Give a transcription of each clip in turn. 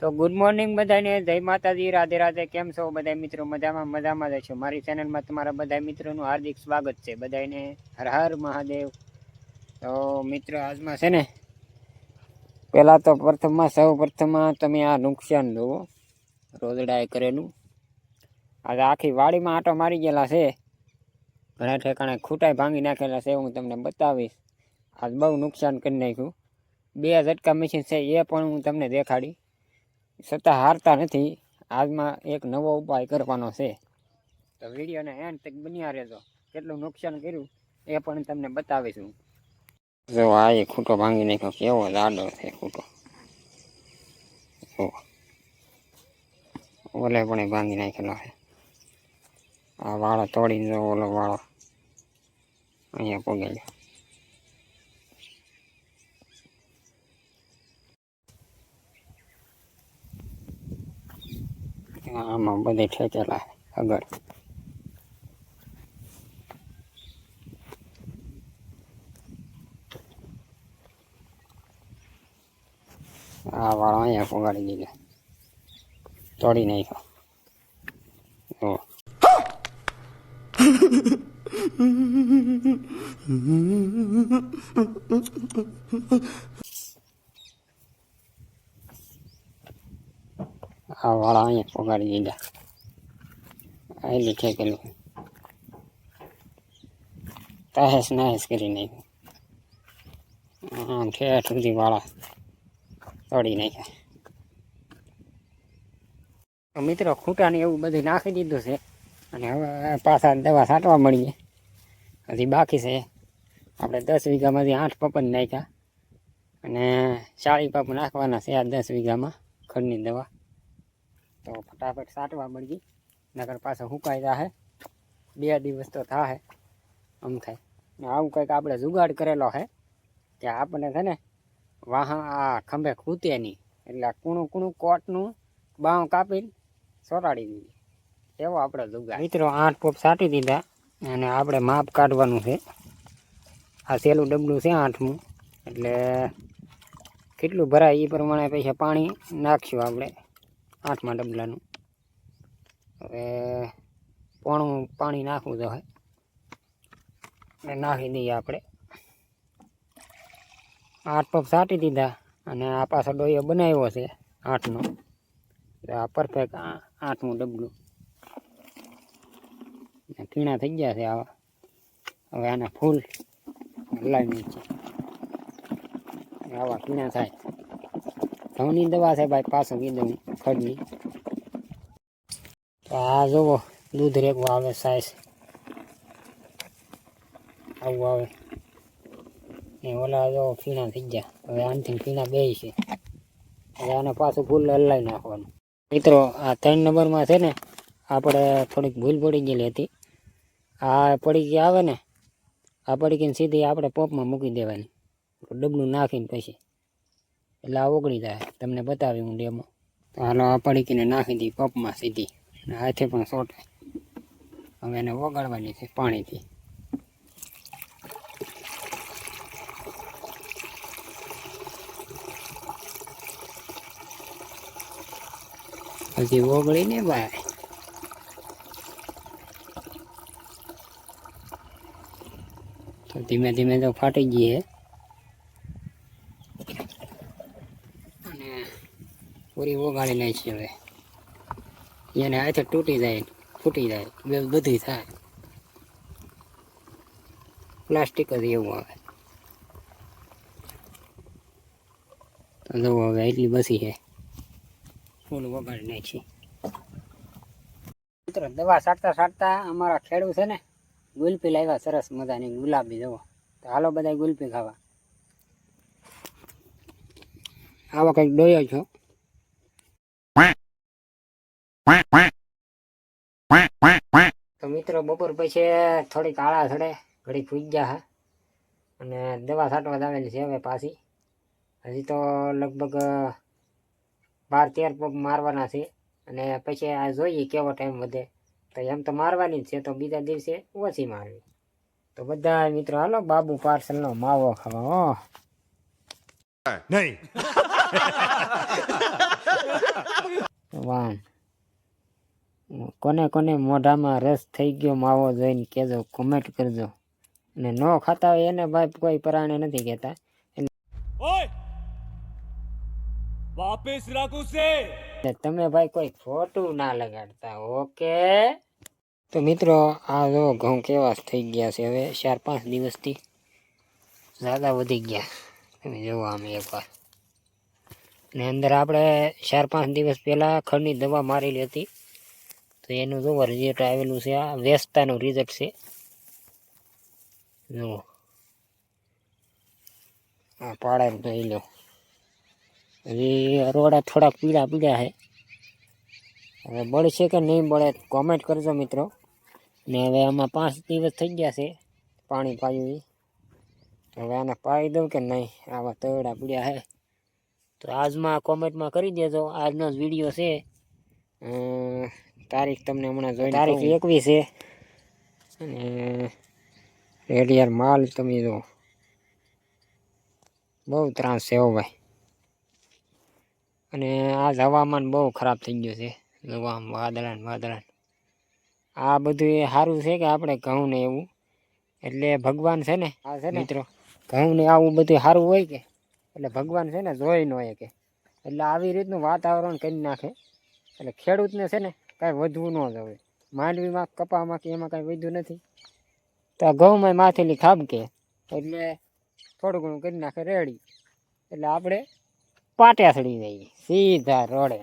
તો good morning બધાને, જય માતાજી, રાધે રાધે. કેમ છો બધા મિત્રો? મજામાં જ છો? મારી ચેનલમાં તમારા બધા મિત્રોનું હાર્દિક સ્વાગત છે. બધાને હર હર મહાદેવ. તો મિત્રો આજમાં છે ને, પહેલા તો સૌ પ્રથમમાં તમે આ નુકસાન જુઓ, રોદડાએ કરેલું. આજે આખી વાડીમાં આંટો મારી ગયેલા છે, ઘણા ઠેકાણે ખૂટાઈ ભાંગી નાખેલા છે. હું તમને બતાવીશ. આજ બહુ નુકસાન કરી નાખ્યું. 2 ઝટકા મશીન છે, એ પણ હું તમને દેખાડી. છતાં હારતા નથી. આજમાં એક નવો ઉપાય કરવાનો છે, તો વિડીયોને એન્ડ તક બન્યા રહેજો. કેટલું નુકસાન કર્યું એ પણ તમને બતાવીશું. જો આ એ ખૂટો ભાંગી નાખ્યો, કેવો જાડો છે ખૂટો. ઓલે પણ ભાંગી નાખેલો છે. આ વાળો તોડીને જો, ઓલો વાળો અહીંયા પગેલો. આમાં બધે ઠેકેલા આગળ. આ વાળો અહીંયા પોગાડી દીધો, તોડી નાખ્યો. આ વાળા અહીંયા પોગાડી દીધા. આટલી ઠેકેલું તહેસ નહેસ કરી નાખ્યું. આમ ઠેઠ સુધી વાળા તોડી નાખ્યા. મિત્રો ખૂટાને એવું બધું નાખી દીધું છે, અને હવે પાછા દવા છાંટવા મળીએ. હજી બાકી છે. આપણે 10 વીઘામાંથી 8 પપન નાખ્યા, અને 40 પપ નાખવાના છે આ 10 વીઘામાં ખડની દવા. તો ફટાફટ છાંટવા મળીએ, નકર પાછો સુકાઈ જશે. 2 દિવસ તો થાય આમ થાય. ને આવું કંઈક આપણે જુગાડ કરેલો છે કે આપણને છે ને વાહા આ ખંભે ખૂતે નહીં, એટલે કૂણું કોટનું બાઉ કાપીને સોટાડી દીધી. એવો આપણે જુગાડ. મિત્રો 8 પપ છાંટી દીધા, અને આપણે માપ કાઢવાનું છે. આ સહેલું ડબલું છે 8મું, એટલે કેટલું ભરાય એ પ્રમાણે પછી પાણી નાખશું આપણે 8મા ડબલાનું. હવે પોણું પાણી નાખવું તો હોય, એટલે નાખી દઈએ આપણે. 8 પપ છાંટી દીધા, અને આ પાછો ડોયો બનાવ્યો છે 8નો. આ પરફેક્ટ 8મું ડબલું. કીણા થઈ ગયા છે આવા. હવે આના ફૂલ હલાવી છે, આવા કીણા થાય. ઘઉંની દવા છે ભાઈ, પાછું કીધું ખડની. તો આ જોવો, દૂધ રેગવા આવે, સાઈઝ આવું આવે. એ ઓલા જો કીણા થઈ ગયા. હવે આનથી કીણા બે છે. હવે આને પાછું ફૂલ હલાવી નાખવાનું. મિત્રો આ 3 નંબરમાં છે ને, આપણે થોડીક ભૂલ પડી ગયેલી હતી. આ પડીકી આવે ને, આ પડીકીને સીધી આપણે પપમાં મૂકી દેવાની, ડબલું નાખીને પછી, એટલે આ ઓગળી જાય. તમને બતાવી હું ડેમો. તો હાલો આ પડીકીને નાખી દઈએ પપમાં સીધી, અને હાથે પણ સોટે. હવે એને ઓગાળવાની છે પાણીથી. હજી ઓગળી ને ભાઈ. તો ધીમે ધીમે તો ફાટી ગઈ, અને પૂરી ઓગાળી નાખી. હવે એને હાથે તૂટી જાય, ફૂટી જાય, બધું થાય. પ્લાસ્ટિક જ એવું આવે. તો જુઓ હવે એટલી બસી છે, ફૂલ વગાડી નાખી. મિત્રો દવા છાંટતા અમારા ખેડૂત છે ને, ગુલપી લાવ્યા સરસ મજાની ગુલાબી. જવો, તો હાલો બધા ગુલપી ખાવા. આવા કંઈક ડોયો છો. તો મિત્રો બપોર પછી થોડીક આળા ચડે, ઘડીક ફૂઈ ગયા હા, અને દવા છાંટવા આવેલી છે હવે પાછી. હજી તો લગભગ 12-13 પગ મારવાના છે, અને પછી આ જોઈએ કેવો ટાઈમ વધે. તો એમ તો મારવાની જ છે, તો બીજા દિવસે ઓછી મારવી. તો બધા મિત્રો હાલો બાબુ પાર્સલનો માવો ખાવા. નહીં વાહ, કોને કોને મોઢામાં રસ થઈ ગયો માવો જોઈને કહેજો, કોમેન્ટ કરજો. અને ન ખાતા હોય એને ભાઈ કોઈ પરાણે નથી કહેતા. તમે ભાઈ કોઈ ખોટું ના લગાડતા. ઓકે તો મિત્રો આ જો ઘઉં કેવા થઈ ગયા છે હવે 4-5 દિવસથી જ્યાદા વધી ગયા. તમે જોવો આમ એકવાર. ને અંદર આપણે 4-5 દિવસ પહેલાં ખડની દવા મારેલી હતી, તો એનું જો રિઝલ્ટ આવેલું છે. આ વેચતાનું રિઝલ્ટ છે. જુઓ આ પાડા જોઈ લો. હજી અરોડા થોડાક પીળા પીળા છે. હવે બળશે કે નહીં બળે કોમેન્ટ કરજો મિત્રો. ને હવે આમાં 5 દિવસ થઈ ગયા છે પાણી પાયું. હવે આને પાઈ દઉં કે નહીં, આવા તવડા પીળ્યા છે તો આજમાં કોમેન્ટમાં કરી દેજો. આજનો જ વિડીયો છે. તારીખ તમને હમણાં જોઈ, તારીખ 21 છે. અને રેડિયાર માલ તમે જો બહુ ત્રાસ છે હો ભાઈ. અને આજ હવામાન બહુ ખરાબ થઈ ગયું છે. આમ વાદળા. આ બધું એ સારું છે કે આપણે ઘઉં ને એવું, એટલે ભગવાન છે ને આ છે ને મિત્રો, ઘઉં ને આવું બધું સારું હોય કે એટલે ભગવાન છે ને જોઈ ન હોય કે, એટલે આવી રીતનું વાતાવરણ કરી નાખે. એટલે ખેડૂતને છે ને કાંઈ વધવું ન જોઈએ. માંડવીમાં કપામાં કે એમાં કાંઈ વધ્યું નથી, તો આ ઘઉંમાં માથેલી ખાબકે એટલે થોડું ઘણું કરી નાખે રેડી. એટલે આપણે પાટ્યા ચડી જઈએ સીધા રોડે.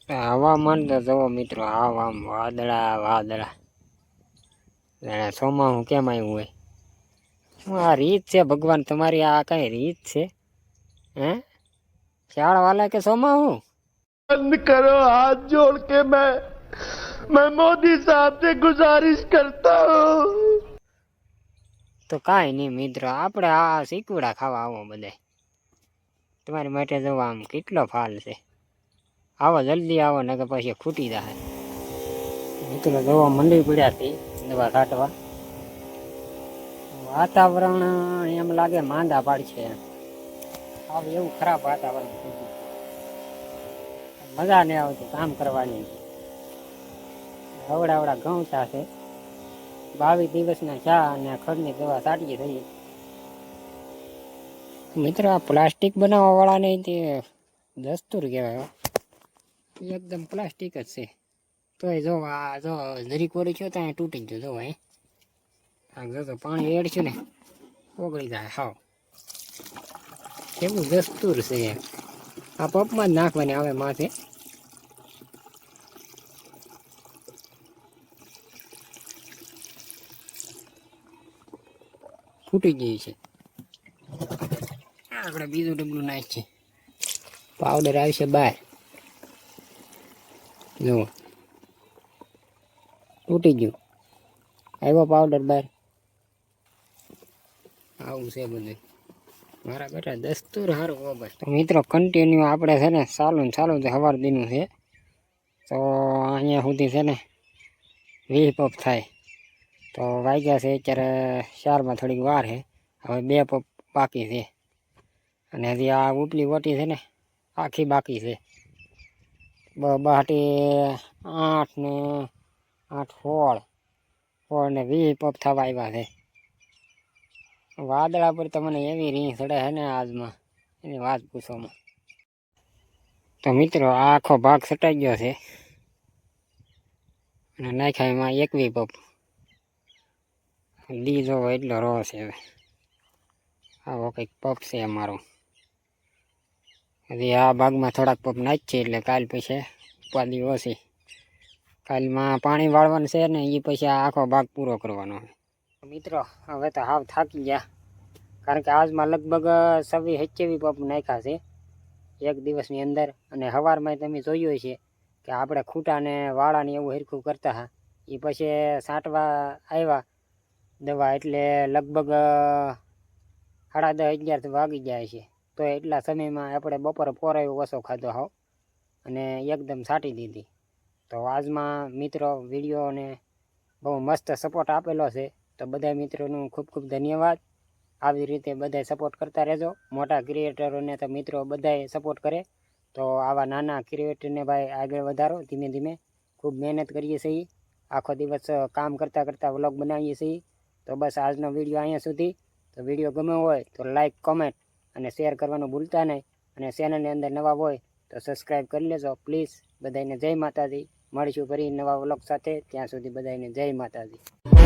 હવામાન તો જુઓ મિત્રો, આમ વાદળા. ચોમાસું કેમ આવ્યું હોય. શું આ રીત છે ભગવાન તમારી? આ કઈ રીત છે? હે શાળ વાલા કે ચોમાસું? बंद करो हाथ जोड़ के मैं मोदी साहब से गुजारिश करता हूँ. તો કાંઈ નહીં મિત્રો, આપણે આ શીકુડા ખાવા આવો બધા. તમારી માટે જવા આમ કેટલો ફાલ છે. આવો જલ્દી આવો ને કે પછી ખૂટી જાય. મિત્રો દવા મંડી પડ્યા હતી દવા કાઢવા. વાતાવરણ એમ લાગે માંદા પાડશે. આવું એવું ખરાબ વાતાવરણ થઈ ગયું. મજા નહીં આવતી કામ કરવાની. અવડા ઘઉં ચા છે, 22 દિવસના ચા અને ખડની દવા સાટીએ થઈ. મિત્રો આ પ્લાસ્ટિક બનાવવા વાળાને તે દસ્તુર કહેવાય. એકદમ પ્લાસ્ટિક જ છે. તોય જો આ જો જરીક ઓરી છો ત્યાં તૂટી ગયો. જો જો પાણી એડશું ને ઓગળી જાય હાવ. એવું દસ્તુર છે. આ પપમાં જ નાખવાની આવે માથે. ફૂટી ગઈ છે. આપણે બીજું ડબલું નાખીએ. પાવડર આવશે બહાર. જુઓ તૂટી ગયું. આવ્યો પાવડર બહાર. આવું છે બધું. મારા બેટા દસ્તુર સારું હો ભાઈ. તો મિત્રો કન્ટિન્યુ આપણે છે ને ચાલુ છે. સવાર દીનું છે તો અહીંયા સુધી છે ને 20 પપ થાય. તો વાગ્યા છે અત્યારે 4માં થોડીક વાર છે. હવે 2 પપ બાકી છે. અને હજી આ ઉપલી વટી છે ને આખી બાકી છે. બાટી 8 ને 8 16 ને 20 પપ થવા આવ્યા છે. વાદળા પર તમને એવી રીંગ ચડે છે ને આજમાં, એની વાત પૂછવામાં. તો મિત્રો આ આખો ભાગ છટાઈ ગયો છે અને નાખ્યા એમાં 21 પપ. દી જોવો એટલો રો છે. હવે આવો કંઈક પપ છે અમારો. હજી આ ભાગમાં થોડાક પપ નાખીએ એટલે કાલ પછી ઉપાધિ ઓછી. કાલમાં પાણી વાળવાનું છે ને એ પછી આ આખો ભાગ પૂરો કરવાનો. મિત્રો હવે તો હાવ થાકી ગયા, કારણ કે આજમાં લગભગ 26-27 પપ નાખ્યા છે એક દિવસની અંદર. અને સવારમાં તમે જોયું છે કે આપણે ખૂટાને વાળાને એવું હરખું કરતા હા. એ પછી છાંટવા આવ્યા દવા એટલે લગભગ 10:30-11 વાગી જાય છે. તો એટલા સમયમાં આપણે બપોરે પોરાયો ઓછો ખાધો હાવ અને એકદમ છાંટી દીધી. તો આજમાં મિત્રો વિડીયોને બહુ મસ્ત સપોર્ટ આપેલો છે. તો બધા મિત્રોનું ખૂબ ખૂબ ધન્યવાદ. આવી રીતે બધાય સપોર્ટ કરતા રહેજો. મોટા ક્રિએટરોને તો મિત્રો બધાય સપોર્ટ કરે, તો આવા નાના ક્રિએટરને ભાઈ આગળ વધારો ધીમે ધીમે. ખૂબ મહેનત કરીએ છીએ, આખો દિવસ કામ કરતાં કરતાં વ્લોગ બનાવીએ છીએ. તો બસ આજનો વિડીયો અહીંયા સુધી. તો વિડીયો ગમ્યો હોય તો લાઈક, કોમેન્ટ અને શેર કરવાનું ભૂલતા નહીં. અને ચેનલની અંદર નવા હોય તો સબસ્ક્રાઈબ કરી લેજો પ્લીઝ. બધાને જય માતાજી. મળીશું ફરી નવા વ્લોગ સાથે. ત્યાં સુધી બધાને જય માતાજી.